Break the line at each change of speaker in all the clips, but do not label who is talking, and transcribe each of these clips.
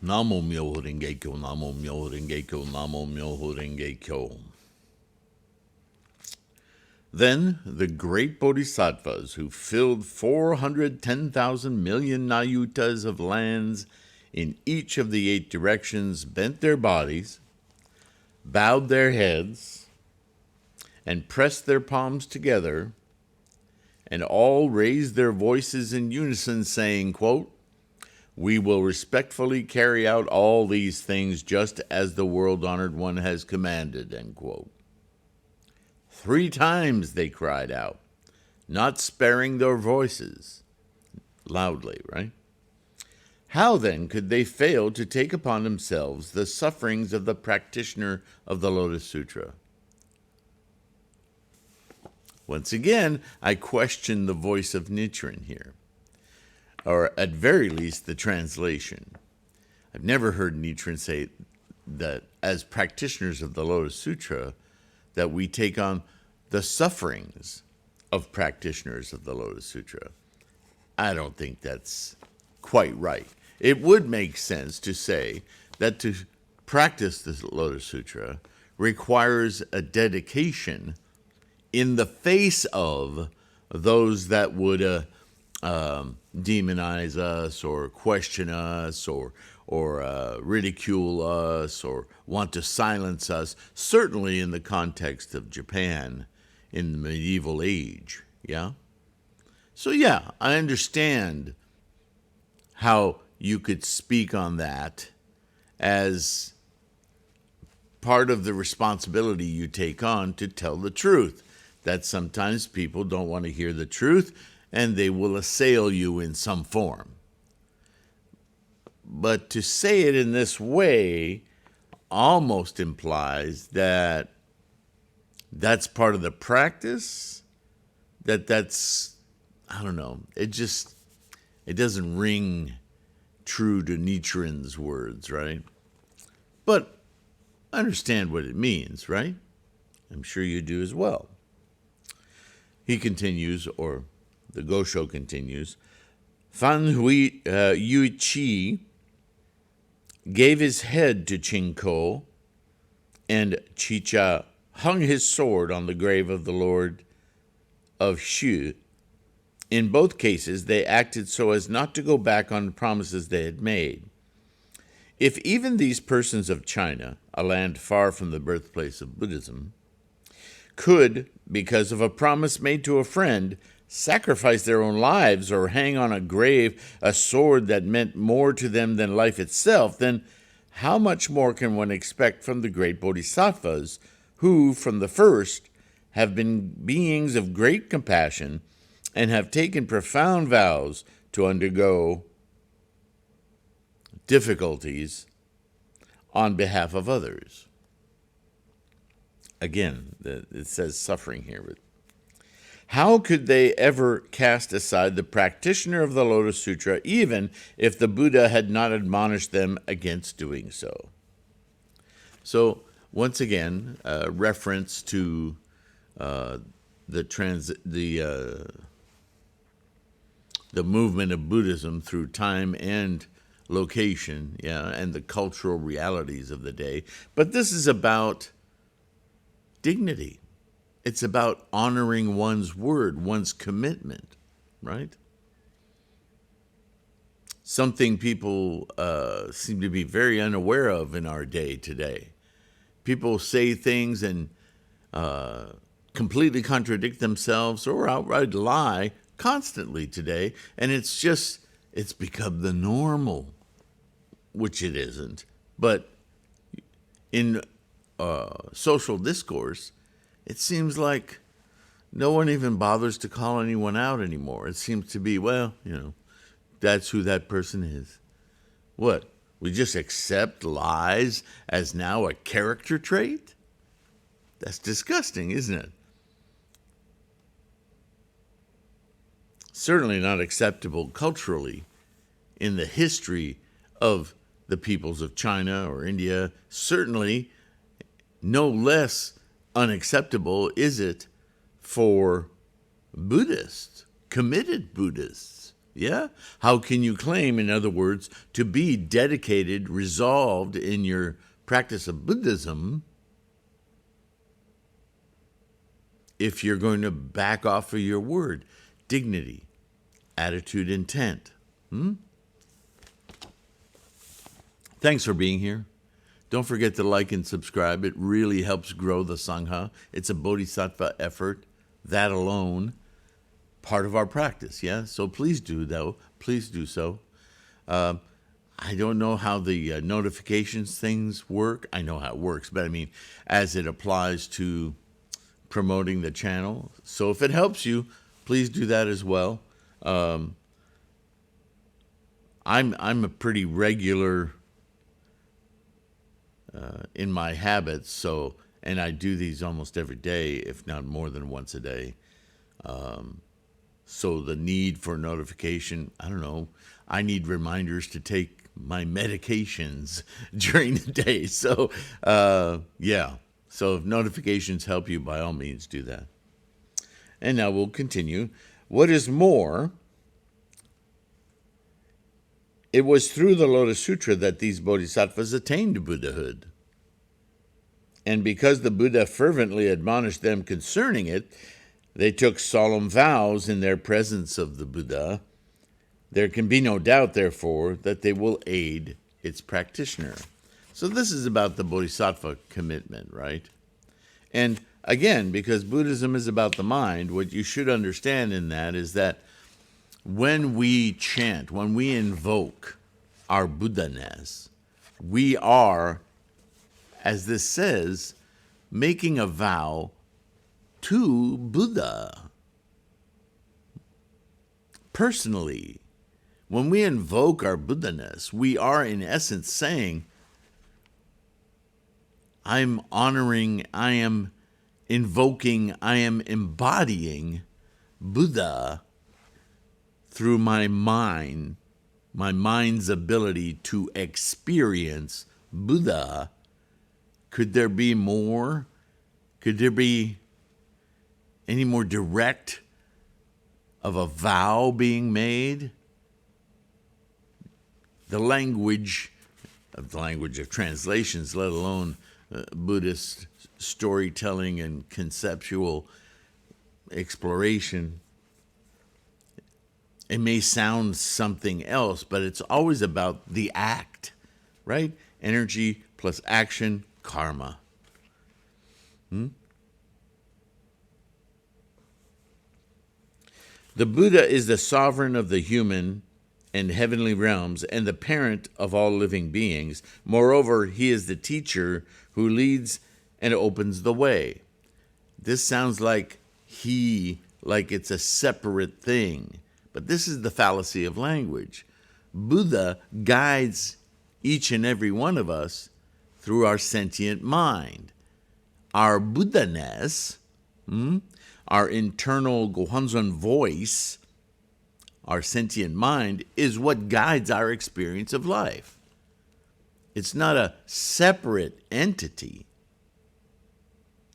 Namo Myoho Renge Kyo, Namo Myoho Renge Kyo, Namo Myoho Renge Kyo. Then the great bodhisattvas who filled 410,000 million nayutas of lands in each of the 8 directions bent their bodies, bowed their heads, and pressed their palms together, and all raised their voices in unison, saying, quote, "We will respectfully carry out all these things just as the world-honored one has commanded," end quote. 3 times they cried out, not sparing their voices, loudly, right? How then could they fail to take upon themselves the sufferings of the practitioner of the Lotus Sutra? Once again, I question the voice of Nichiren here, or at very least the translation. I've never heard Nichiren say that as practitioners of the Lotus Sutra, that we take on the sufferings of practitioners of the Lotus Sutra. I don't think that's quite right. It would make sense to say that to practice the Lotus Sutra requires a dedication in the face of those that would demonize us or question us or ridicule us or want to silence us, certainly in the context of Japan in the medieval age, yeah? So yeah, I understand how you could speak on that as part of the responsibility you take on to tell the truth, that sometimes people don't want to hear the truth and they will assail you in some form. But to say it in this way almost implies that that's part of the practice, that's, I don't know, it doesn't ring true to Nichiren's words, right? But I understand what it means, right? I'm sure you do as well. He continues, or the Gosho continues, Fan Yu Chi gave his head to Chinko, and Chicha hung his sword on the grave of the Lord of Shu. In both cases, they acted so as not to go back on the promises they had made. If even these persons of China, a land far from the birthplace of Buddhism, could, because of a promise made to a friend, sacrifice their own lives or hang on a grave a sword that meant more to them than life itself, then how much more can one expect from the great bodhisattvas who, from the first, have been beings of great compassion and have taken profound vows to undergo difficulties on behalf of others? Again, it says suffering here. But how could they ever cast aside the practitioner of the Lotus Sutra, even if the Buddha had not admonished them against doing so? So, once again, reference to the movement of Buddhism through time and location, yeah, and the cultural realities of the day. But this is about dignity. It's about honoring one's word, one's commitment, right? Something people seem to be very unaware of in our day today. People say things and completely contradict themselves or outright lie constantly today, and it's become the normal, which it isn't. But in social discourse, it seems like no one even bothers to call anyone out anymore. It seems to be, well, that's who that person is. What? We just accept lies as now a character trait? That's disgusting, isn't it? Certainly not acceptable culturally in the history of the peoples of China or India. Certainly no less unacceptable is it for Buddhists, committed Buddhists, Yeah? How can you claim, in other words, to be dedicated, resolved in your practice of Buddhism if you're going to back off of your word? Dignity, attitude, intent. Thanks for being here. Don't forget to like and subscribe. It really helps grow the Sangha. It's a bodhisattva effort. That alone, part of our practice, yeah? So please do, though. Please do so. I don't know how the notifications things work. I know how it works, but I mean, as it applies to promoting the channel. So if it helps you, please do that as well. I'm a pretty regular in my habits, so, and I do these almost every day, if not more than once a day. So the need for notification, I don't know. I need reminders to take my medications during the day. So, yeah. So if notifications help you, by all means, do that. And now we'll continue. What is more, it was through the Lotus Sutra that these bodhisattvas attained Buddhahood. And because the Buddha fervently admonished them concerning it, they took solemn vows in their presence of the Buddha. There can be no doubt, therefore, that they will aid its practitioner. So this is about the bodhisattva commitment, right? And again, because Buddhism is about the mind, what you should understand in that is that when we chant, when we invoke our Buddha-ness, we are, as this says, making a vow to Buddha. Personally, when we invoke our Buddha-ness, we are in essence saying, I'm honoring, I am invoking, I am embodying Buddha through my mind, my mind's ability to experience Buddha. Could there be more? Could there be any more direct of a vow being made? The language of translations, let alone Buddhist storytelling and conceptual exploration, it may sound something else, but it's always about the act, right? Energy plus action, karma. The Buddha is the sovereign of the human and heavenly realms and the parent of all living beings. Moreover, he is the teacher who leads and opens the way. This sounds like it's a separate thing. But this is the fallacy of language. Buddha guides each and every one of us through our sentient mind. Our Buddha-ness, our internal Gohonzon voice, our sentient mind, is what guides our experience of life. It's not a separate entity.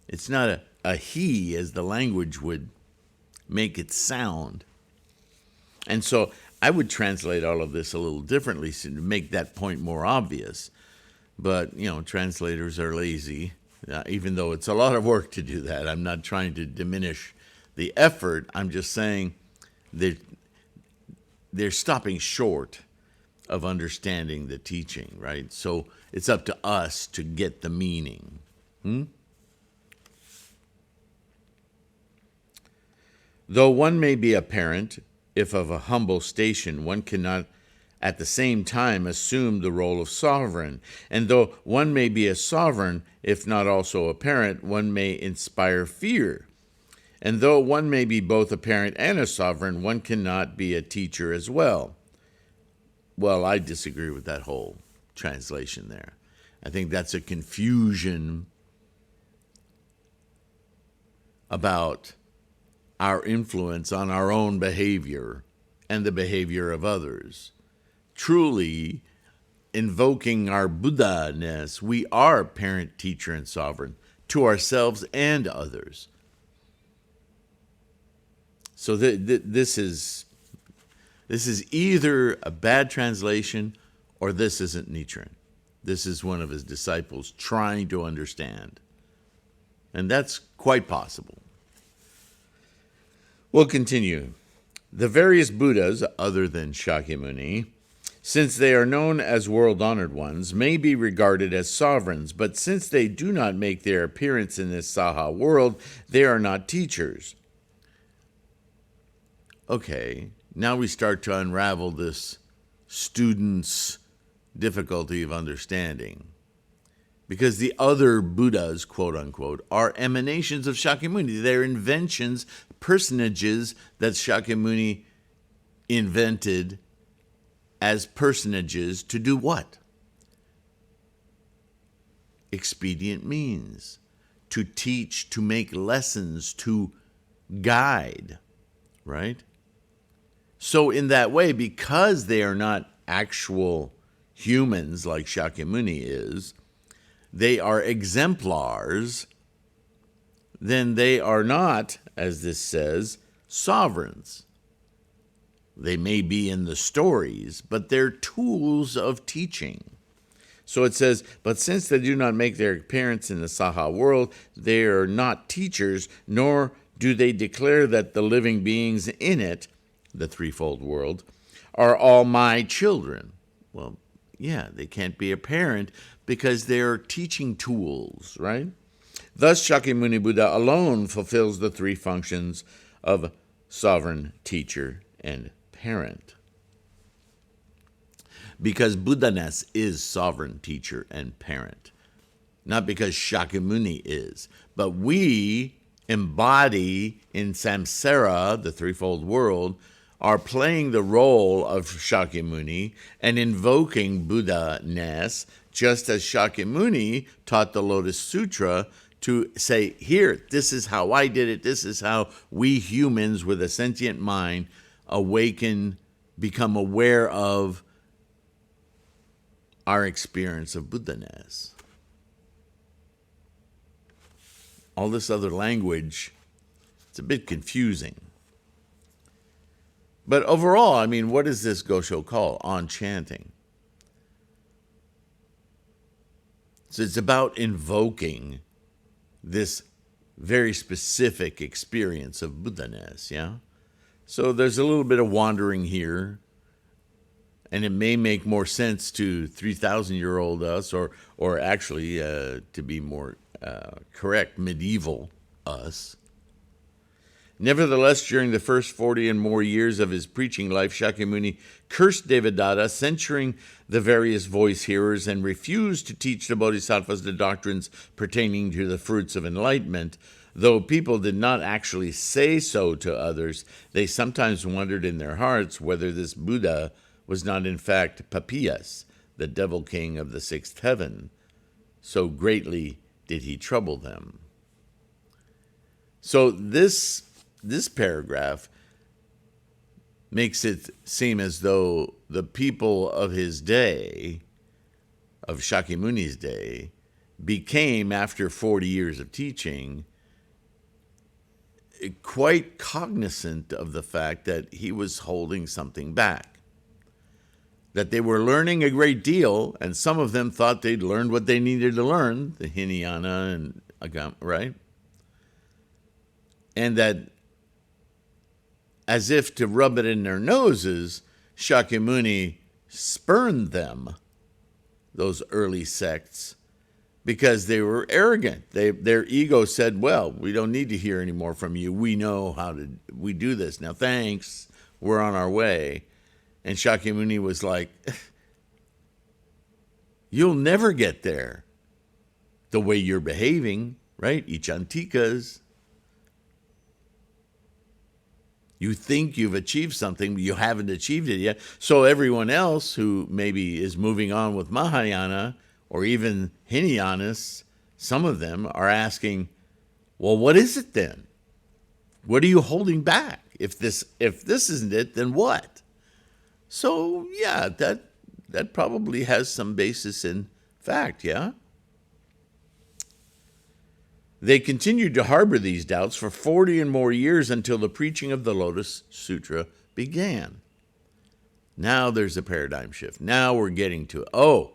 It's not a he, as the language would make it sound. And so I would translate all of this a little differently to make that point more obvious. But, translators are lazy, even though it's a lot of work to do that. I'm not trying to diminish the effort. I'm just saying they're stopping short of understanding the teaching, right? So it's up to us to get the meaning. Though one may be a parent, if of a humble station, one cannot at the same time assume the role of sovereign. And though one may be a sovereign, if not also a parent, one may inspire fear. And though one may be both a parent and a sovereign, one cannot be a teacher as well. Well, I disagree with that whole translation there. I think that's a confusion about our influence on our own behavior and the behavior of others. Truly, invoking our Buddha-ness, we are parent, teacher, and sovereign to ourselves and others. So this is, This is either a bad translation or this isn't Nichiren. This is one of his disciples trying to understand. And that's quite possible. We'll continue. The various Buddhas, other than Shakyamuni, since they are known as world-honored ones, may be regarded as sovereigns, but since they do not make their appearance in this Saha world, they are not teachers. Okay, now we start to unravel this student's difficulty of understanding. Because the other Buddhas, quote unquote, are emanations of Shakyamuni. They're inventions, personages that Shakyamuni invented as personages to do what? Expedient means. To teach, to make lessons, to guide, right? So in that way, because they are not actual humans like Shakyamuni is, they are exemplars, then they are not, as this says, sovereigns. They may be in the stories, but they're tools of teaching. So it says, but since they do not make their appearance in the Saha world, they are not teachers, nor do they declare that the living beings in it, the threefold world, are all my children. Well, yeah, they can't be a parent because they're teaching tools, right? Thus, Shakyamuni Buddha alone fulfills the three functions of sovereign, teacher, and parent. Because Buddha-ness is sovereign, teacher, and parent. Not because Shakyamuni is. But we embody in samsara, the threefold world, are playing the role of Shakyamuni and invoking Buddha-ness, just as Shakyamuni taught the Lotus Sutra to say, here, this is how I did it, this is how we humans with a sentient mind awaken, become aware of our experience of Buddha-ness. All this other language, it's a bit confusing. But overall, I mean, what does this Gosho call? On chanting. So it's about invoking this very specific experience of Buddha-ness, yeah? So there's a little bit of wandering here, and it may make more sense to 3,000-year-old us, or actually, to be more correct, medieval us. Nevertheless, during the first 40 and more years of his preaching life, Shakyamuni cursed Devadatta, censuring the various voice hearers, and refused to teach the bodhisattvas the doctrines pertaining to the fruits of enlightenment. Though people did not actually say so to others, they sometimes wondered in their hearts whether this Buddha was not in fact Papias, the devil king of the sixth heaven. So greatly did he trouble them. So this paragraph makes it seem as though the people of his day, of Shakyamuni's day, became, after 40 years of teaching, quite cognizant of the fact that he was holding something back. That they were learning a great deal, and some of them thought they'd learned what they needed to learn, the Hinayana and Agam, right? And that, as if to rub it in their noses, Shakyamuni spurned them, those early sects, because they were arrogant. Their ego said, well, we don't need to hear any more from you. We know we do this. Now, thanks. We're on our way. And Shakyamuni was like, you'll never get there the way you're behaving, right? Ichantikas. You think you've achieved something, but you haven't achieved it yet. So everyone else who maybe is moving on with Mahayana or even Hinayanas, some of them are asking, well, what is it then? What are you holding back? If this isn't it, then what? So yeah, that probably has some basis in fact, yeah? They continued to harbor these doubts for 40 and more years until the preaching of the Lotus Sutra began. Now there's a paradigm shift. Now we're getting to it. Oh,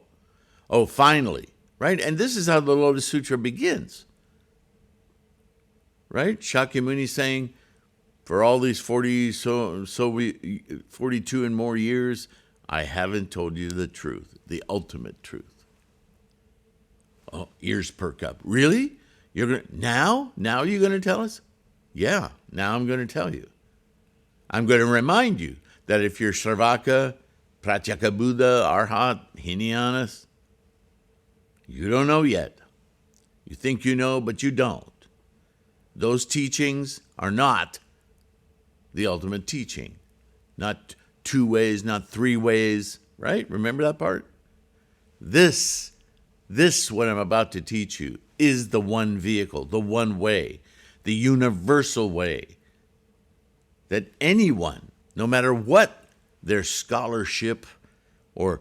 finally, right? And this is how the Lotus Sutra begins, right? Shakyamuni saying, for all these 42 and more years, I haven't told you the truth, the ultimate truth. Oh, ears perk up. Really? Now you're going to tell us? Yeah, now I'm going to tell you. I'm going to remind you that if you're Sarvaka, Pratyeka Buddha, Arhat, Hinayanas, you don't know yet. You think you know, but you don't. Those teachings are not the ultimate teaching. Not 2 ways, not 3 ways, right? Remember that part? This, what I'm about to teach you, is the one vehicle, the one way, the universal way that anyone, no matter what their scholarship or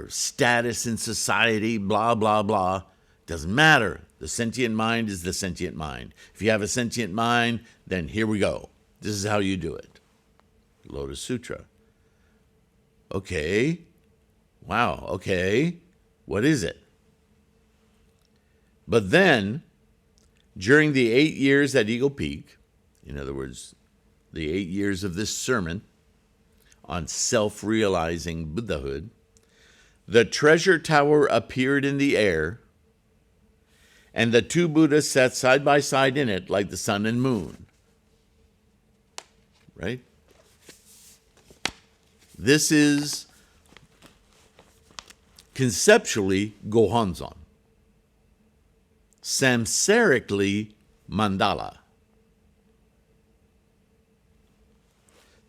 status in society, blah, blah, blah, doesn't matter. The sentient mind is the sentient mind. If you have a sentient mind, then here we go. This is how you do it. Lotus Sutra. Okay. Wow. Okay. What is it? But then, during the 8 years at Eagle Peak, in other words, the 8 years of this sermon on self-realizing Buddhahood, the treasure tower appeared in the air, and the 2 Buddhas sat side by side in it like the sun and moon. Right? This is conceptually Gohonzon. Samsarically Mandala.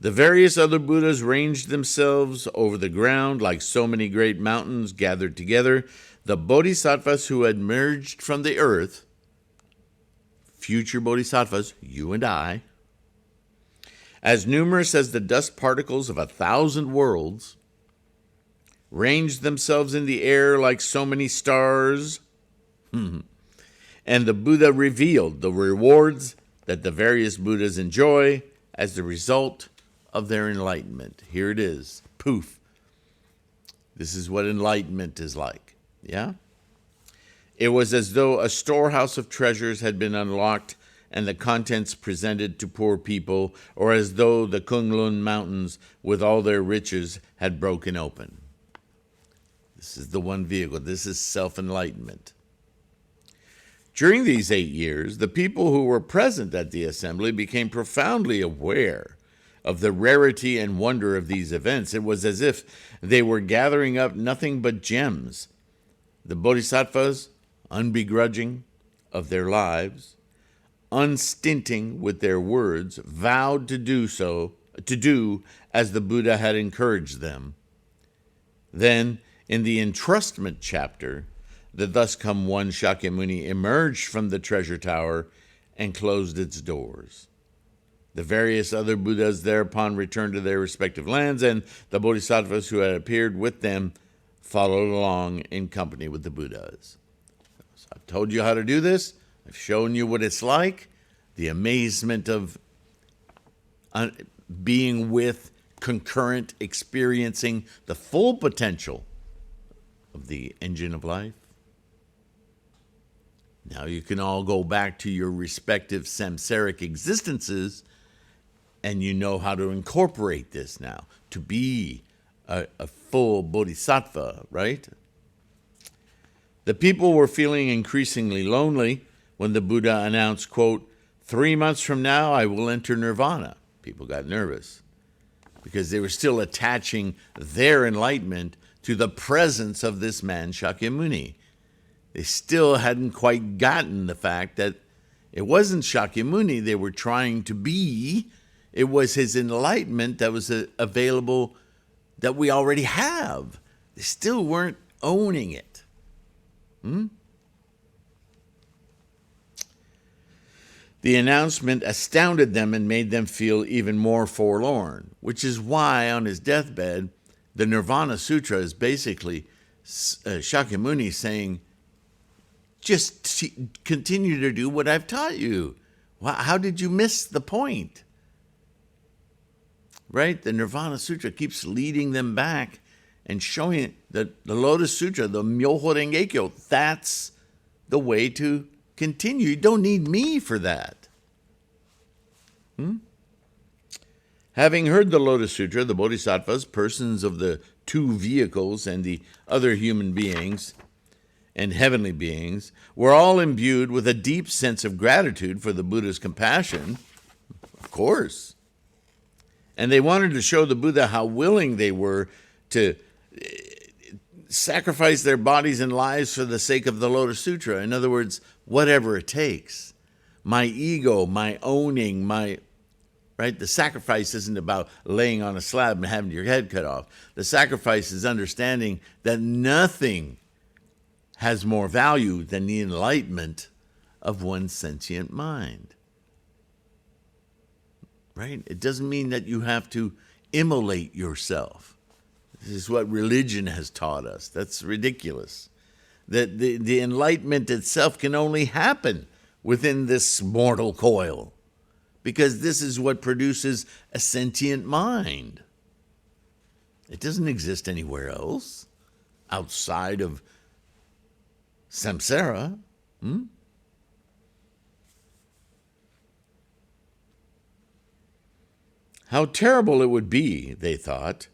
The various other Buddhas ranged themselves over the ground like so many great mountains gathered together. The bodhisattvas who had emerged from the earth, future bodhisattvas, you and I, as numerous as the dust particles of 1,000 worlds, ranged themselves in the air like so many stars. And the Buddha revealed the rewards that the various Buddhas enjoy as the result of their enlightenment. Here it is. Poof. This is what enlightenment is like. Yeah? It was as though a storehouse of treasures had been unlocked and the contents presented to poor people, or as though the Kunlun Mountains with all their riches had broken open. This is the one vehicle. This is self-enlightenment. During these 8 years, the people who were present at the assembly became profoundly aware of the rarity and wonder of these events. It was as if they were gathering up nothing but gems. The bodhisattvas, unbegrudging of their lives, unstinting with their words, vowed to do as the Buddha had encouraged them. Then, in the entrustment chapter, the thus come one Shakyamuni emerged from the treasure tower and closed its doors. The various other Buddhas thereupon returned to their respective lands, and the bodhisattvas who had appeared with them followed along in company with the Buddhas. So I've told you how to do this. I've shown you what it's like. The amazement of being with, concurrent, experiencing the full potential of the engine of life. Now you can all go back to your respective samsaric existences, and you know how to incorporate this now to be a full bodhisattva, right? The people were feeling increasingly lonely when the Buddha announced, quote, 3 months from now I will enter nirvana. People got nervous because they were still attaching their enlightenment to the presence of this man Shakyamuni. They still hadn't quite gotten the fact that it wasn't Shakyamuni they were trying to be. It was his enlightenment that was available that we already have. They still weren't owning it. The announcement astounded them and made them feel even more forlorn, which is why on his deathbed, the Nirvana Sutra is basically Shakyamuni saying, just continue to do what I've taught you. How did you miss the point? right? The Nirvana Sutra keeps leading them back and showing that the Lotus Sutra, the Myoho Rengekyo, that's the way to continue. You don't need me for that. Having heard the Lotus Sutra, the Bodhisattvas, persons of the two vehicles, and the other human beings and heavenly beings were all imbued with a deep sense of gratitude for the Buddha's compassion, of course. And they wanted to show the Buddha how willing they were to sacrifice their bodies and lives for the sake of the Lotus Sutra. In other words, whatever it takes. My ego, my owning, right? The sacrifice isn't about laying on a slab and having your head cut off. The sacrifice is understanding that nothing has more value than the enlightenment of one's sentient mind. Right? It doesn't mean that you have to immolate yourself. This is what religion has taught us. That's ridiculous. That the enlightenment itself can only happen within this mortal coil, because this is what produces a sentient mind. It doesn't exist anywhere else outside of samsara. How terrible it would be, they thought,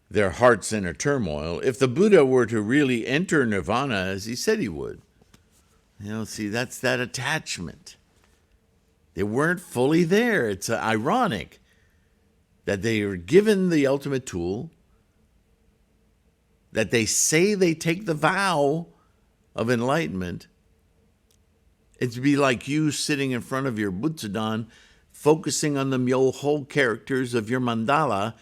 their hearts in a turmoil, if the Buddha were to really enter nirvana as he said he would. See, that's that attachment. They weren't fully there. It's ironic that they are given the ultimate tool, that they say they take the vow of enlightenment. It'd be like you sitting in front of your Butsudan, focusing on the Myoho characters of your mandala,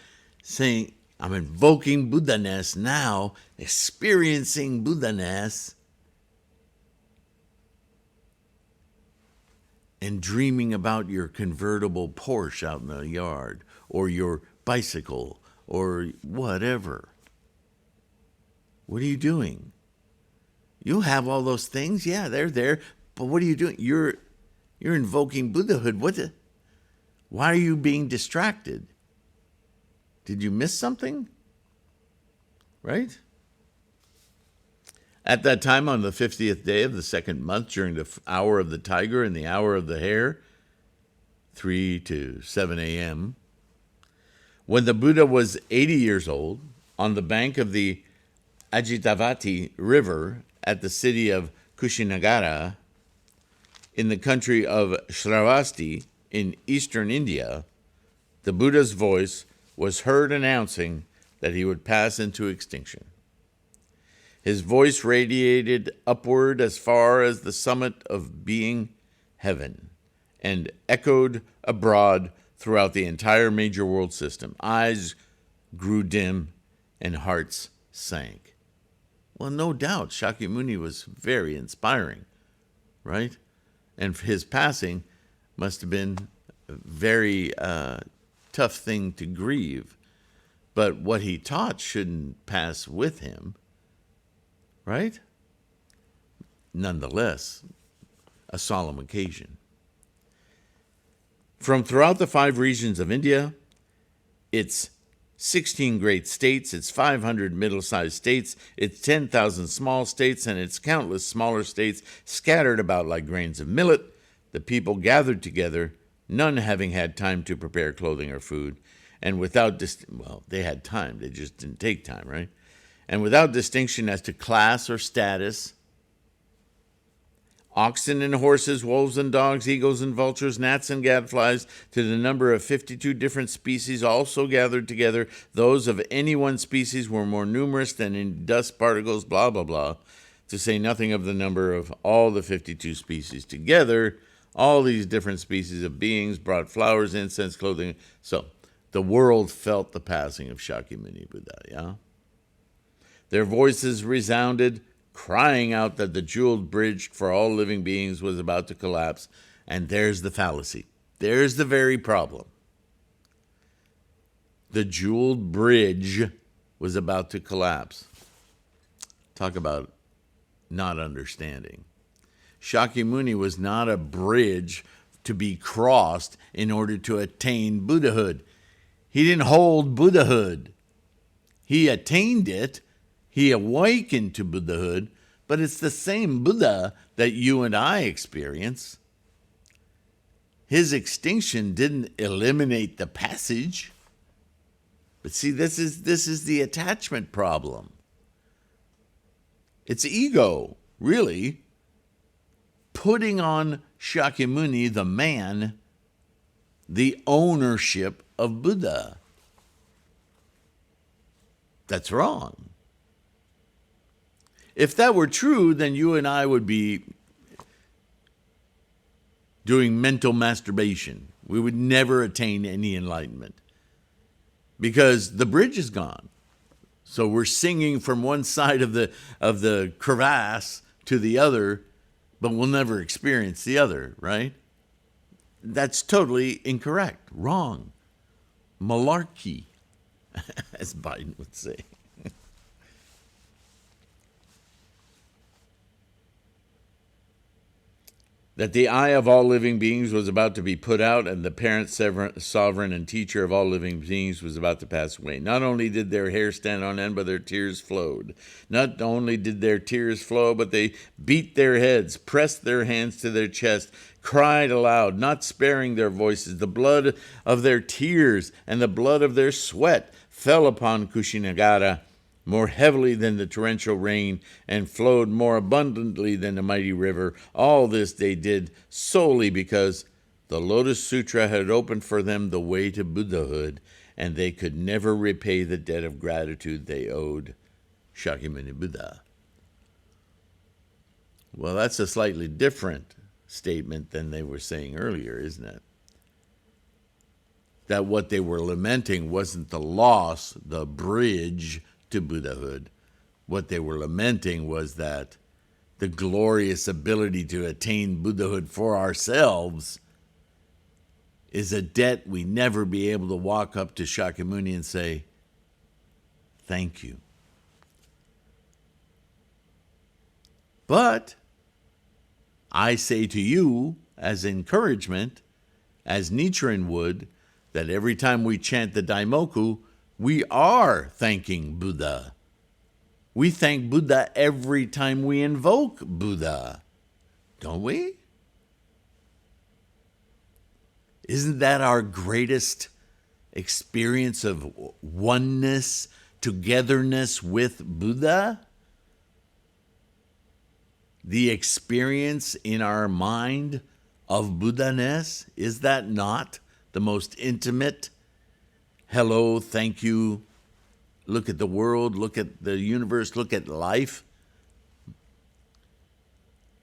saying, I'm invoking Buddha-ness now, experiencing Buddha-ness, and dreaming about your convertible Porsche out in the yard, or your bicycle, or whatever. What are you doing? You have all those things, yeah, they're there, but what are you doing? You're invoking Buddhahood. Why are you being distracted? Did you miss something? Right? At that time, on the 50th day of the second month, during the hour of the tiger and the hour of the hare, 3 to 7 a.m., when the Buddha was 80 years old, on the bank of the Ajitavati River at the city of Kushinagara, in the country of Shravasti in eastern India, the Buddha's voice was heard announcing that he would pass into extinction. His voice radiated upward as far as the summit of being heaven and echoed abroad throughout the entire major world system. Eyes grew dim and hearts sank. Well, no doubt, Shakyamuni was very inspiring, right? And his passing must have been a very tough thing to grieve. But what he taught shouldn't pass with him, right? Nonetheless, a solemn occasion. From throughout the 5 regions of India, its 16 great states, its 500 middle-sized states, its 10,000 small states, and its countless smaller states scattered about like grains of millet, the people gathered together, none having had time to prepare clothing or food, and without they had time, they just didn't take time, right? And without distinction as to class or status, oxen and horses, wolves and dogs, eagles and vultures, gnats and gadflies, to the number of 52 different species also gathered together. Those of any one species were more numerous than in dust particles, blah, blah, blah, to say nothing of the number of all the 52 species together. All these different species of beings brought flowers, incense, clothing. So the world felt the passing of Shakyamuni Buddha, yeah? Their voices resounded, crying out that the jeweled bridge for all living beings was about to collapse. And there's the fallacy. There's the very problem. The jeweled bridge was about to collapse. Talk about not understanding. Shakyamuni was not a bridge to be crossed in order to attain Buddhahood. He didn't hold Buddhahood. He attained it. He awakened to Buddhahood, but it's the same Buddha that you and I experience. His extinction didn't eliminate the passage. But see, this is the attachment problem. It's ego, really, putting on Shakyamuni, the man, the ownership of Buddha. That's wrong. If that were true, then you and I would be doing mental masturbation. We would never attain any enlightenment because the bridge is gone. So we're singing from one side of the crevasse to the other, but we'll never experience the other, right? That's totally incorrect, wrong, malarkey, as Biden would say. That the eye of all living beings was about to be put out, and the parent, sovereign, and teacher of all living beings was about to pass away. Not only did their hair stand on end, but their tears flowed. Not only did their tears flow, but they beat their heads, pressed their hands to their chest, cried aloud, not sparing their voices. The blood of their tears and the blood of their sweat fell upon Kushinagara more heavily than the torrential rain, and flowed more abundantly than the mighty river. All this they did solely because the Lotus Sutra had opened for them the way to Buddhahood, and they could never repay the debt of gratitude they owed Shakyamuni Buddha. Well, that's a slightly different statement than they were saying earlier, isn't it? That what they were lamenting wasn't the loss, the bridge to Buddhahood. What they were lamenting was that the glorious ability to attain Buddhahood for ourselves is a debt we never be able to walk up to Shakyamuni and say, thank you. But I say to you, as encouragement, as Nichiren would, that every time we chant the Daimoku, we are thanking Buddha. We thank Buddha every time we invoke Buddha, don't we? Isn't that our greatest experience of oneness, togetherness with Buddha? The experience in our mind of Buddha-ness, is that not the most intimate? Hello, thank you. Look at the world, look at the universe, look at life.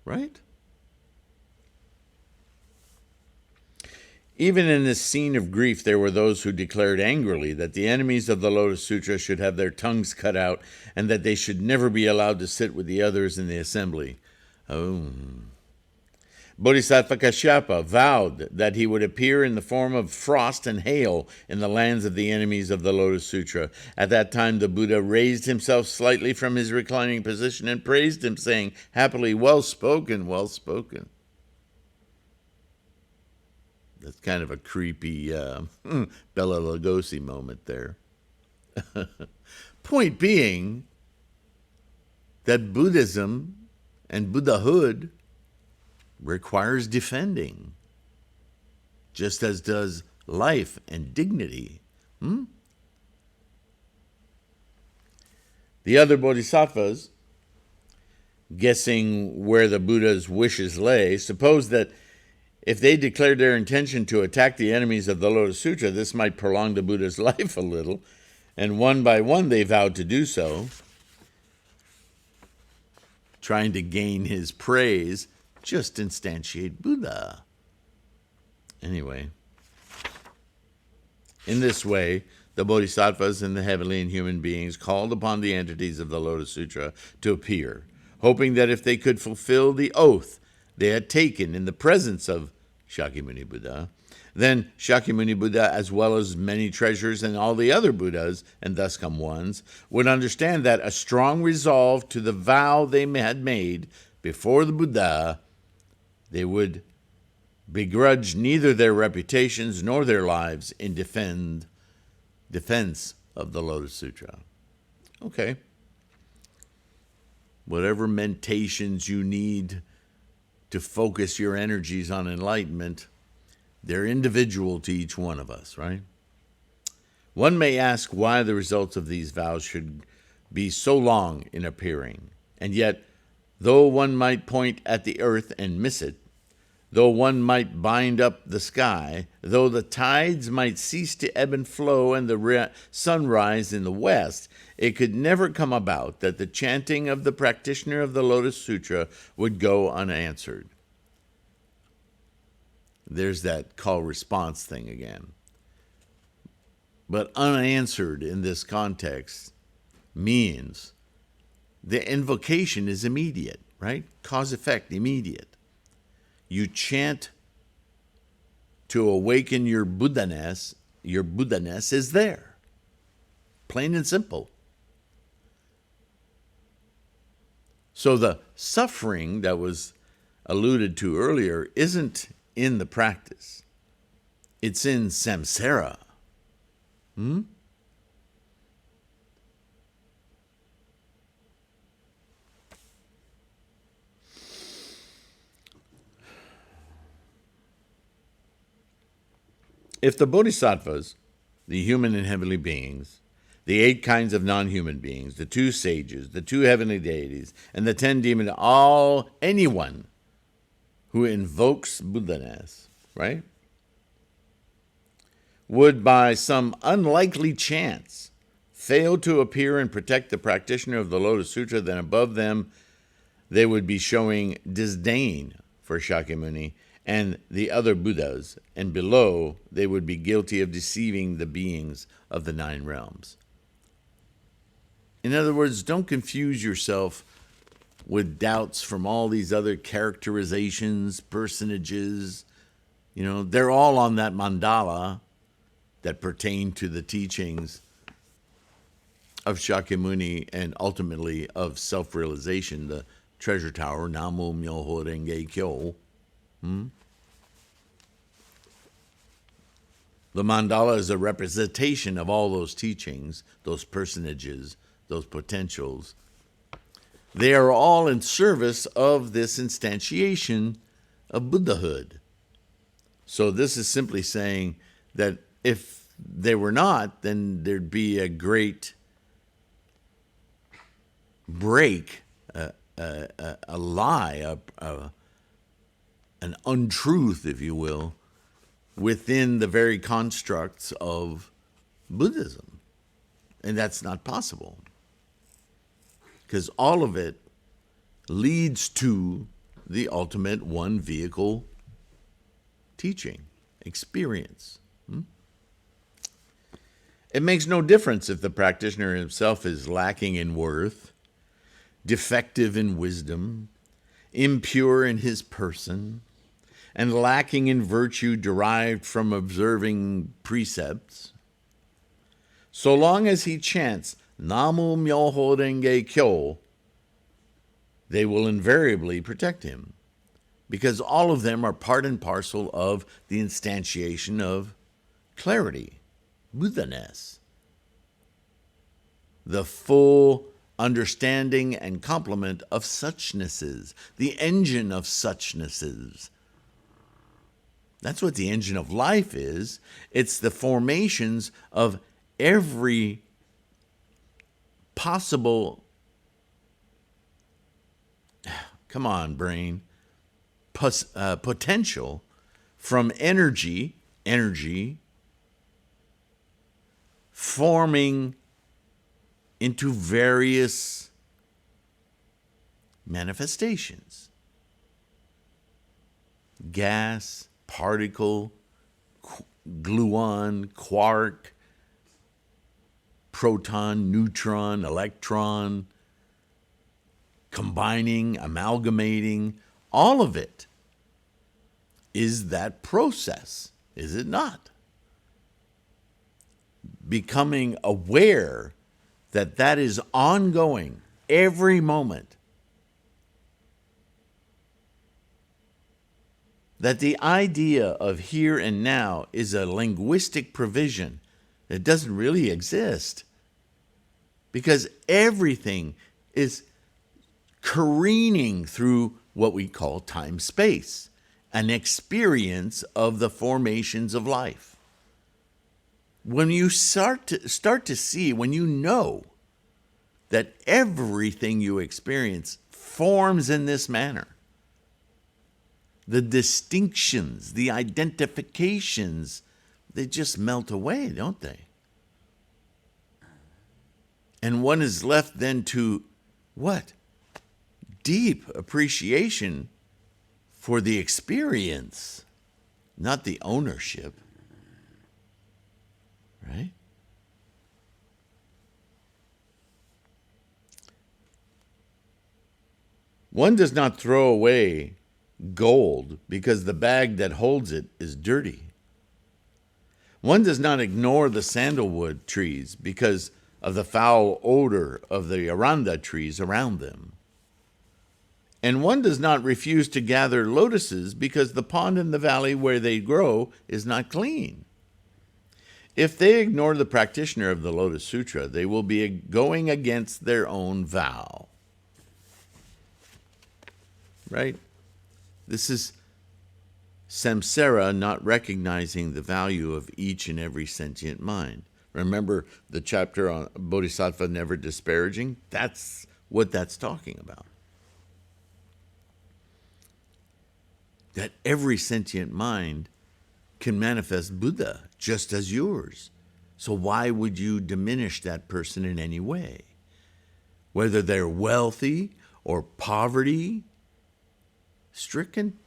Right? Even in this scene of grief, there were those who declared angrily that the enemies of the Lotus Sutra should have their tongues cut out and that they should never be allowed to sit with the others in the assembly. Oh. Bodhisattva Kashyapa vowed that he would appear in the form of frost and hail in the lands of the enemies of the Lotus Sutra. At that time, the Buddha raised himself slightly from his reclining position and praised him, saying, happily, well spoken, well spoken. That's kind of a creepy Bela Lugosi moment there. Point being that Buddhism and Buddhahood requires defending, just as does life and dignity. The other bodhisattvas, guessing where the Buddha's wishes lay, supposed that if they declared their intention to attack the enemies of the Lotus Sutra, this might prolong the Buddha's life a little, and one by one they vowed to do so, trying to gain his praise. Just instantiate Buddha. Anyway, in this way, the bodhisattvas and the heavenly and human beings called upon the entities of the Lotus Sutra to appear, hoping that if they could fulfill the oath they had taken in the presence of Shakyamuni Buddha, then Shakyamuni Buddha, as well as many treasures and all the other Buddhas, and thus come ones, would understand that a strong resolve to the vow they had made before the Buddha, they would begrudge neither their reputations nor their lives in defense defense of the Lotus Sutra. Okay. Whatever meditations you need to focus your energies on enlightenment, they're individual to each one of us, right? One may ask why the results of these vows should be so long in appearing, and yet, though one might point at the earth and miss it, though one might bind up the sky, though the tides might cease to ebb and flow and the sun rise in the west, it could never come about that the chanting of the practitioner of the Lotus Sutra would go unanswered. There's that call-response thing again. But unanswered in this context means the invocation is immediate, right? Cause-effect, immediate. You chant to awaken your Buddha-ness is there. Plain and simple. So the suffering that was alluded to earlier isn't in the practice. It's in samsara. If the bodhisattvas, the human and heavenly beings, the 8 kinds of non-human beings, the 2 sages, the 2 heavenly deities, and the 10 demons, anyone who invokes Buddha-ness, right, would by some unlikely chance fail to appear and protect the practitioner of the Lotus Sutra, then above them they would be showing disdain for Shakyamuni and the other Buddhas, and below they would be guilty of deceiving the beings of the 9 realms. In other words, don't confuse yourself with doubts from all these other characterizations, personages. They're all on that mandala that pertain to the teachings of Shakyamuni and ultimately of self-realization, the treasure tower, Namo Myoho Renge Kyo. The mandala is a representation of all those teachings, those personages, those potentials. They are all in service of this instantiation of Buddhahood. So this is simply saying that if they were not, then there'd be a great break, a lie, an untruth, if you will, within the very constructs of Buddhism. And that's not possible. Because all of it leads to the ultimate one vehicle teaching, experience. It makes no difference if the practitioner himself is lacking in worth, defective in wisdom, impure in his person, and lacking in virtue derived from observing precepts. So long as he chants Namo Myoho Renge Kyo, they will invariably protect him, because all of them are part and parcel of the instantiation of clarity, Buddha-ness, the full understanding and complement of suchnesses, the engine of suchnesses. That's what the engine of life is. It's the formations of every possible, come on, brain, potential from energy forming into various manifestations. Gas, particle, gluon, quark, proton, neutron, electron, combining, amalgamating, all of it is that process, is it not? Becoming aware that that is ongoing every moment. That the idea of here and now is a linguistic provision It doesn't really exist because everything is careening through what we call time-space, an experience of the formations of life. When you start to see, when you know that everything you experience forms in this manner, the distinctions, the identifications, they just melt away, don't they? And one is left then to what? Deep appreciation for the experience, not the ownership. Right? One does not throw away gold because the bag that holds it is dirty. One does not ignore the sandalwood trees because of the foul odor of the aranda trees around them. And one does not refuse to gather lotuses because the pond in the valley where they grow is not clean. If they ignore the practitioner of the Lotus Sutra, they will be going against their own vow. Right? This is samsara not recognizing the value of each and every sentient mind. Remember the chapter on Bodhisattva never disparaging? That's what that's talking about. That every sentient mind can manifest Buddha just as yours. So why would you diminish that person in any way? Whether they're wealthy or poverty stricken,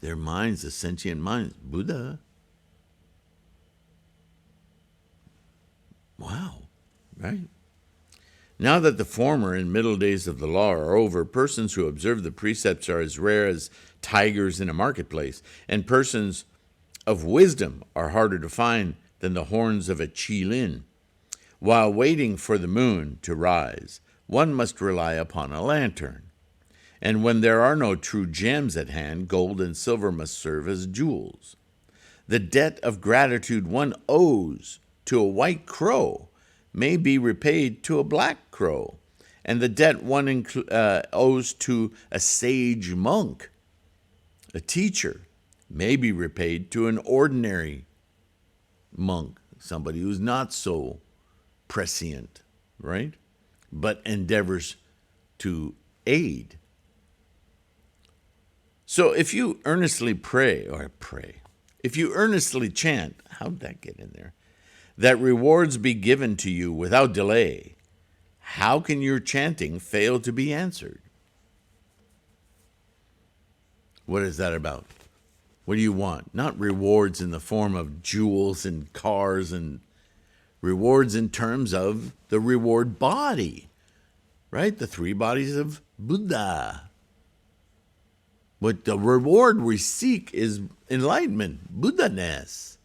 their minds, the sentient minds, Buddha. Wow, right? Now that the former and middle days of the law are over, persons who observe the precepts are as rare as tigers in a marketplace, and persons of wisdom are harder to find than the horns of a qilin. While waiting for the moon to rise, one must rely upon a lantern. And when there are no true gems at hand, gold and silver must serve as jewels. The debt of gratitude one owes to a white crow may be repaid to a black crow, and the debt one owes to a sage monk, a teacher, may be repaid to an ordinary monk, somebody who's not so prescient, right? But endeavors to aid. So if you earnestly if you earnestly chant, how'd that get in there? That rewards be given to you without delay, how can your chanting fail to be answered? What is that about? What do you want? Not rewards in the form of jewels and cars, and rewards in terms of the reward body, right? The three bodies of Buddha. But the reward we seek is enlightenment, Buddha-ness.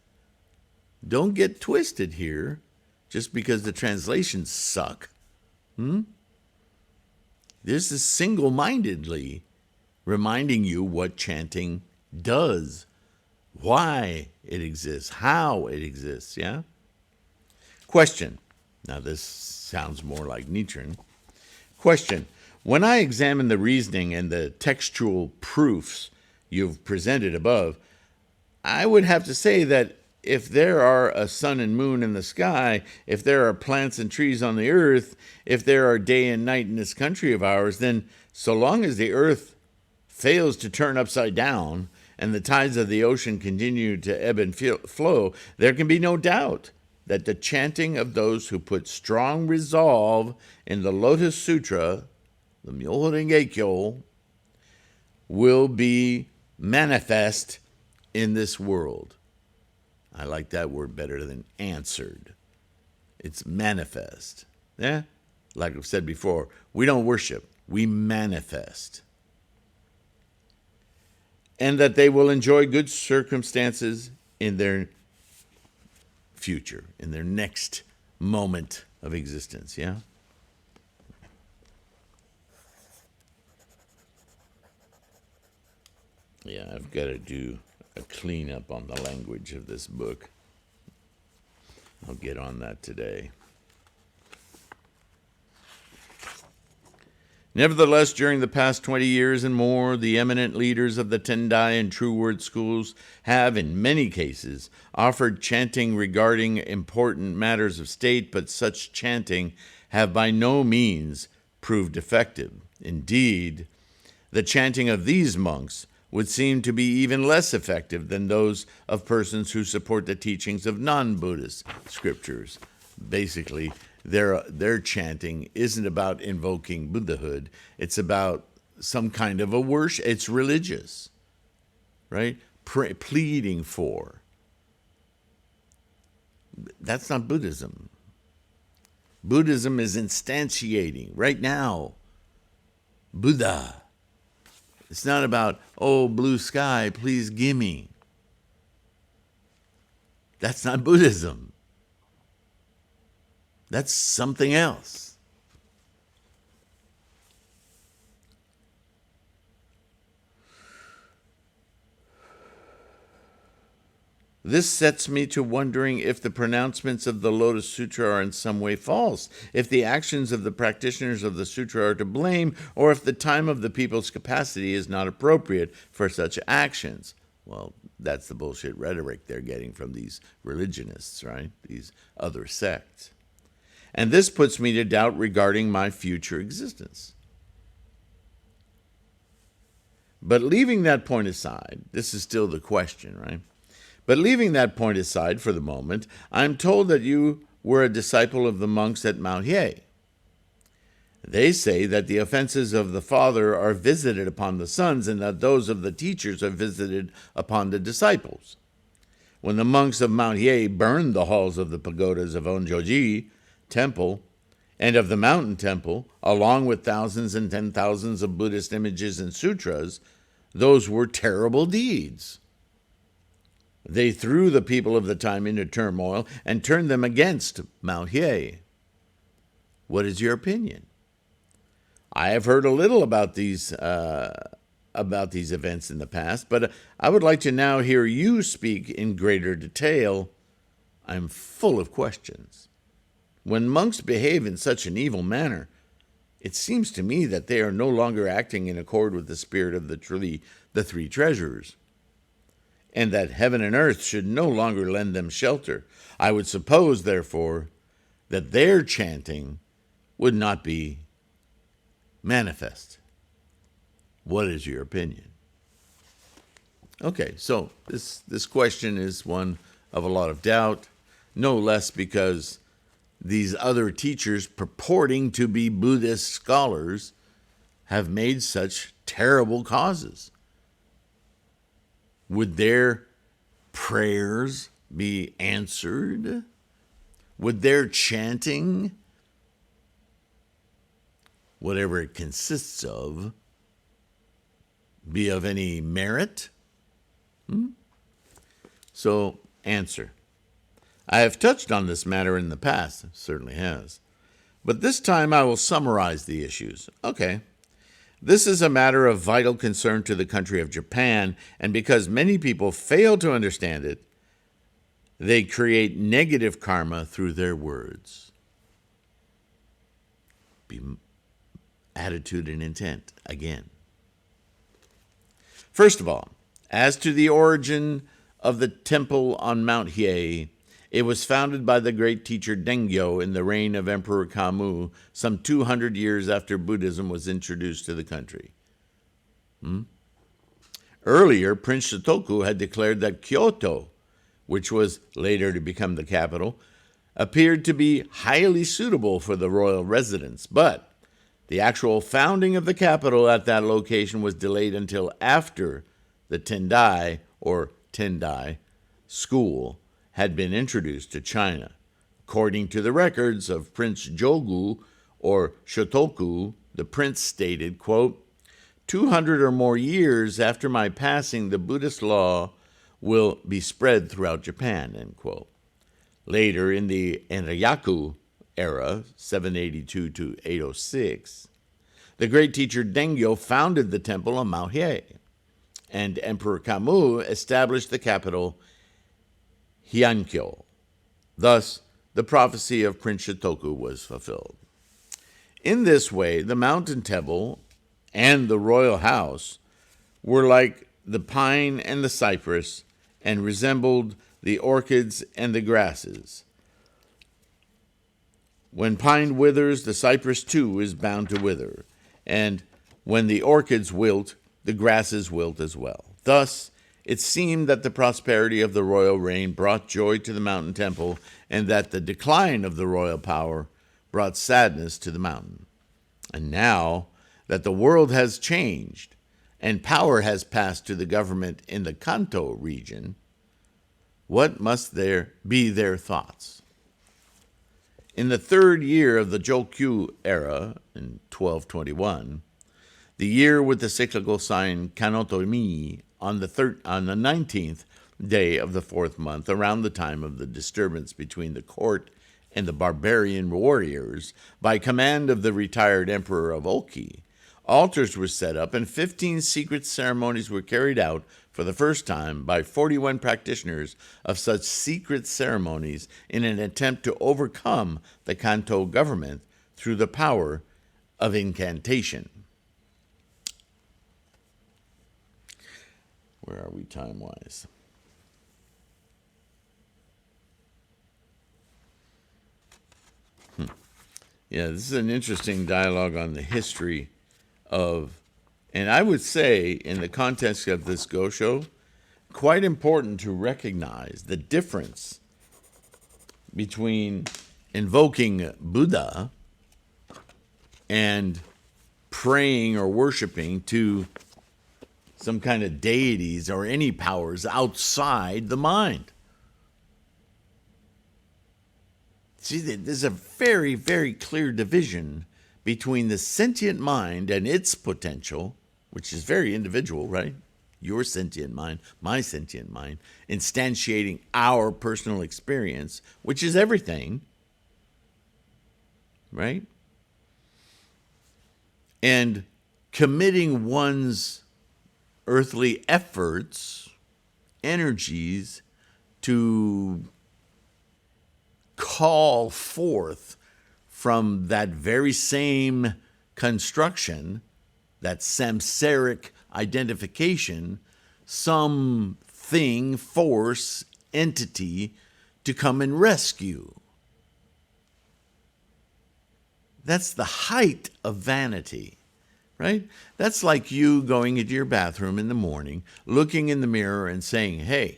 Don't get twisted here just because the translations suck. This is single-mindedly reminding you what chanting does, why it exists, how it exists, yeah? Question. Now this sounds more like Nichiren. Question. When I examine the reasoning and the textual proofs you've presented above, I would have to say that if there are a sun and moon in the sky, if there are plants and trees on the earth, if there are day and night in this country of ours, then so long as the earth fails to turn upside down and the tides of the ocean continue to ebb and flow, there can be no doubt that the chanting of those who put strong resolve in the Lotus Sutra, the Myoho Renge Kyo, will be manifest in this world. I like that word better than answered. It's manifest. Yeah? Like I've said before, we don't worship, we manifest. And that they will enjoy good circumstances in their future, in their next moment of existence, yeah? Yeah, I've got to do a cleanup on the language of this book. I'll get on that today. Nevertheless, during the past 20 years and more, the eminent leaders of the Tendai and True Word schools have, in many cases, offered chanting regarding important matters of state, but such chanting have by no means proved effective. Indeed, the chanting of these monks would seem to be even less effective than those of persons who support the teachings of non-Buddhist scriptures. Basically, their chanting isn't about invoking Buddhahood. It's about some kind of a worship. It's religious, right? Pleading for. That's not Buddhism. Buddhism is instantiating right now Buddha. It's not about, oh, blue sky, please gimme. That's not Buddhism. That's something else. This sets me to wondering if the pronouncements of the Lotus Sutra are in some way false, if the actions of the practitioners of the sutra are to blame, or if the time of the people's capacity is not appropriate for such actions. Well, that's the bullshit rhetoric they're getting from these religionists, right? These other sects. And this puts me to doubt regarding my future existence. But leaving that point aside, this is still the question, right? But leaving that point aside for the moment, I'm told that you were a disciple of the monks at Mount Hiei. They say that the offenses of the father are visited upon the sons and that those of the teachers are visited upon the disciples. When the monks of Mount Hiei burned the halls of the pagodas of Onjoji temple and of the mountain temple, along with thousands and 10,000s of Buddhist images and sutras, those were terrible deeds. They threw the people of the time into turmoil and turned them against Mount Hiei. What is your opinion? I have heard a little about these events in the past, but I would like to now hear you speak in greater detail. I'm full of questions. When monks behave in such an evil manner, it seems to me that they are no longer acting in accord with the spirit of the three treasures, and that heaven and earth should no longer lend them shelter. I would suppose, therefore, that their chanting would not be manifest. What is your opinion? Okay, so this question is one of a lot of doubt, no less because these other teachers purporting to be Buddhist scholars have made such terrible causes. Would their prayers be answered? Would their chanting, whatever it consists of, be of any merit? So, answer. I have touched on this matter in the past, certainly has. But this time I will summarize the issues. Okay. This is a matter of vital concern to the country of Japan, and because many people fail to understand it, they create negative karma through their words. Attitude and intent, again. First of all, as to the origin of the temple on Mount Hiei, it was founded by the great teacher Dengyo in the reign of Emperor Kamu, some 200 years after Buddhism was introduced to the country. Earlier, Prince Shotoku had declared that Kyoto, which was later to become the capital, appeared to be highly suitable for the royal residence, but the actual founding of the capital at that location was delayed until after the Tendai, or Tendai, school had been introduced to China. According to the records of Prince Jogu, or Shotoku, the prince stated, quote, 200 or more years after my passing, the Buddhist law will be spread throughout Japan, end quote. Later, in the Enryaku era, 782 to 806, the great teacher Dengyo founded the temple on Mount Hiei. and Emperor Kamu established the capital Hyankyo. Thus, the prophecy of Prince Shotoku was fulfilled. In this way, the mountain temple and the royal house were like the pine and the cypress and resembled the orchids and the grasses. When pine withers, the cypress too is bound to wither, and when the orchids wilt, the grasses wilt as well. Thus, it seemed that the prosperity of the royal reign brought joy to the mountain temple, and that the decline of the royal power brought sadness to the mountain. And now that the world has changed, and power has passed to the government in the Kanto region, what must there be their thoughts? In the third year of the Jokyu era, in 1221, the year with the cyclical sign Kanotomi, on the 19th day of the fourth month, around the time of the disturbance between the court and the barbarian warriors, by command of the retired emperor of Oki, altars were set up and 15 secret ceremonies were carried out for the first time by 41 practitioners of such secret ceremonies in an attempt to overcome the Kanto government through the power of incantation. Where are we time-wise? Yeah, this is an interesting dialogue on the history of, and I would say, in the context of this Gosho, quite important to recognize the difference between invoking Buddha and praying or worshiping to some kind of deities or any powers outside the mind. See, there's a very, very clear division between the sentient mind and its potential, which is very individual, right? Your sentient mind, my sentient mind, instantiating our personal experience, which is everything, right? And committing one's earthly efforts, energies, to call forth from that very same construction, that samsaric identification, some thing, force, entity to come and rescue. That's the height of vanity, right? That's like you going into your bathroom in the morning, looking in the mirror and saying, hey,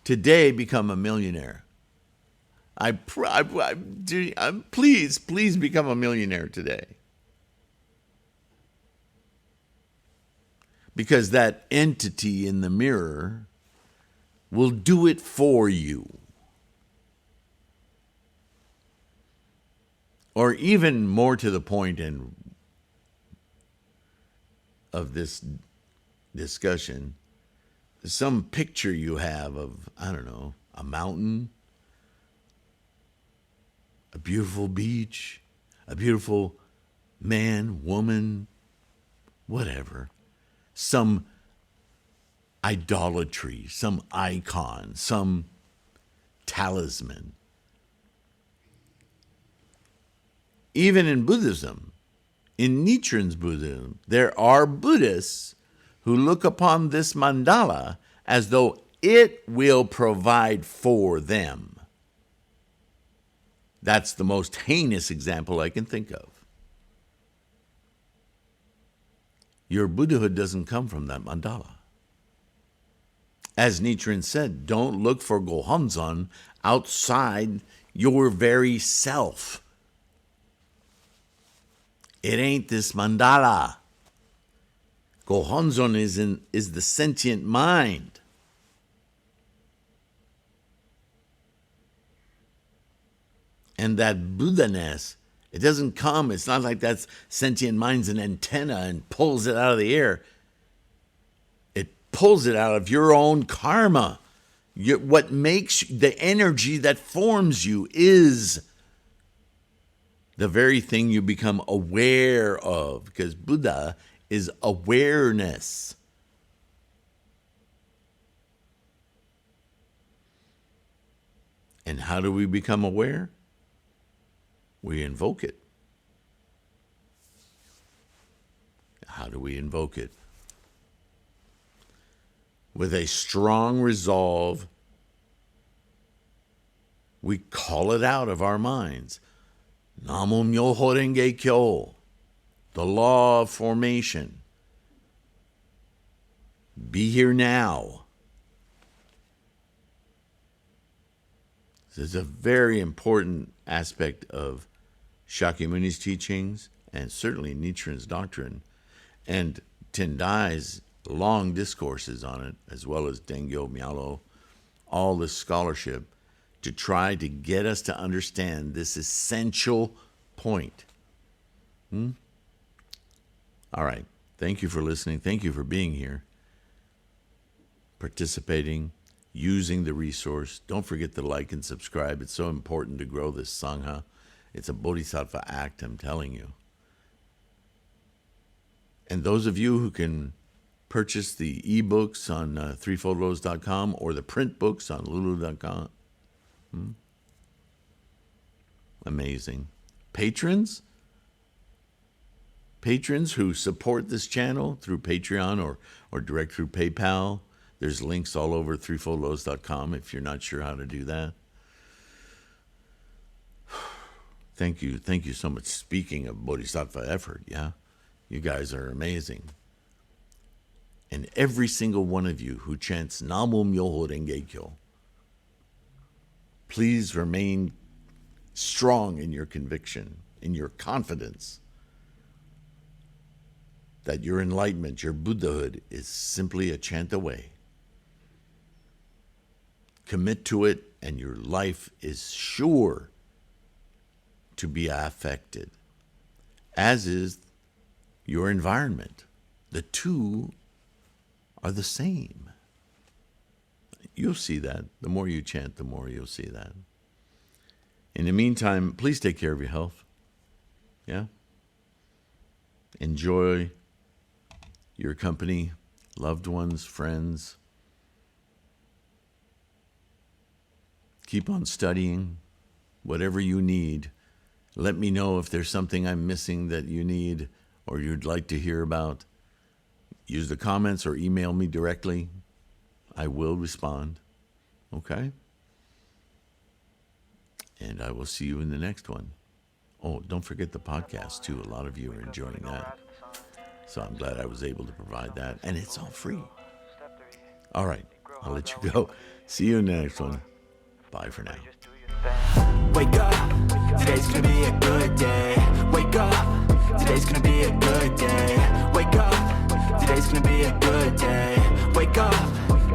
today become a millionaire. Please become a millionaire today. Because that entity in the mirror will do it for you. Or even more to the point of this discussion, some picture you have of, I don't know, a mountain, a beautiful beach, a beautiful man, woman, whatever. Some idolatry, some icon, some talisman. Even in Buddhism, in Nichiren's Buddhism, there are Buddhists who look upon this mandala as though it will provide for them. That's the most heinous example I can think of. Your Buddhahood doesn't come from that mandala. As Nichiren said, don't look for Gohonzon outside your very self. It ain't this mandala. Gohonzon is the sentient mind. And that Buddha-ness, it doesn't come, it's not like that sentient mind's an antenna and pulls it out of the air. It pulls it out of your own karma. What makes the energy that forms you is the very thing you become aware of, because Buddha is awareness. And how do we become aware? We invoke it. How do we invoke it? With a strong resolve, we call it out of our minds. Namo Myoho Renge Kyo, the law of formation. Be here now. This is a very important aspect of Shakyamuni's teachings, and certainly Nichiren's doctrine, and Tendai's long discourses on it, as well as Dengyo Myalo, all this scholarship, to try to get us to understand this essential point. All right. Thank you for listening. Thank you for being here, participating, using the resource. Don't forget to like and subscribe. It's so important to grow this Sangha. It's a Bodhisattva act, I'm telling you. And those of you who can purchase the ebooks on threefoldlotus.com or the print books on lulu.com, amazing. Patrons who support this channel through Patreon or direct through PayPal. There's links all over threefoldlotus.com if you're not sure how to do that. Thank you so much. Speaking of Bodhisattva effort, yeah, you guys are amazing. And every single one of you who chants Namo Myoho Renge Kyo, please remain strong in your conviction, in your confidence that your enlightenment, your Buddhahood, is simply a chant away. Commit to it, and your life is sure to be affected, as is your environment. The two are the same. You'll see that. The more you chant, the more you'll see that. In the meantime, please take care of your health. Yeah? Enjoy your company, loved ones, friends. Keep on studying, whatever you need. Let me know if there's something I'm missing that you need or you'd like to hear about. Use the comments or email me directly. I will respond. Okay? And I will see you in the next one. Oh, don't forget the podcast, too. A lot of you are enjoying that. So I'm glad I was able to provide that. And it's all free. All right. I'll let you go. See you in the next one. Bye for now.
Wake up, today's gonna be a good day. Wake up, today's gonna be a good day. Wake up, today's gonna be a good day. Wake up,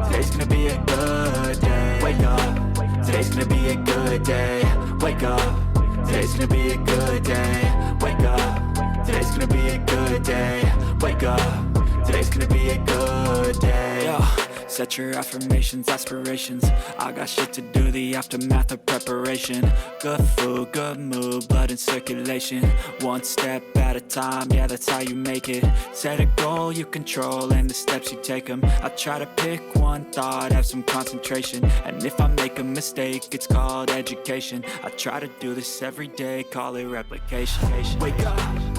today's gonna be a good day. Wake up, today's gonna be a good day. Wake up, today's gonna be a good day. Wake up, today's gonna be a good day. Wake up, today's gonna be a good day. Yo. Set your affirmations, aspirations. I got shit to do, the aftermath of preparation. Good food, good mood, blood in circulation. One step at a time, yeah, that's how you make it. Set a goal you control and the steps you take them. I try to pick one thought, have some concentration. And if I make a mistake, it's called education. I try to do this every day, call it replication. Wake up,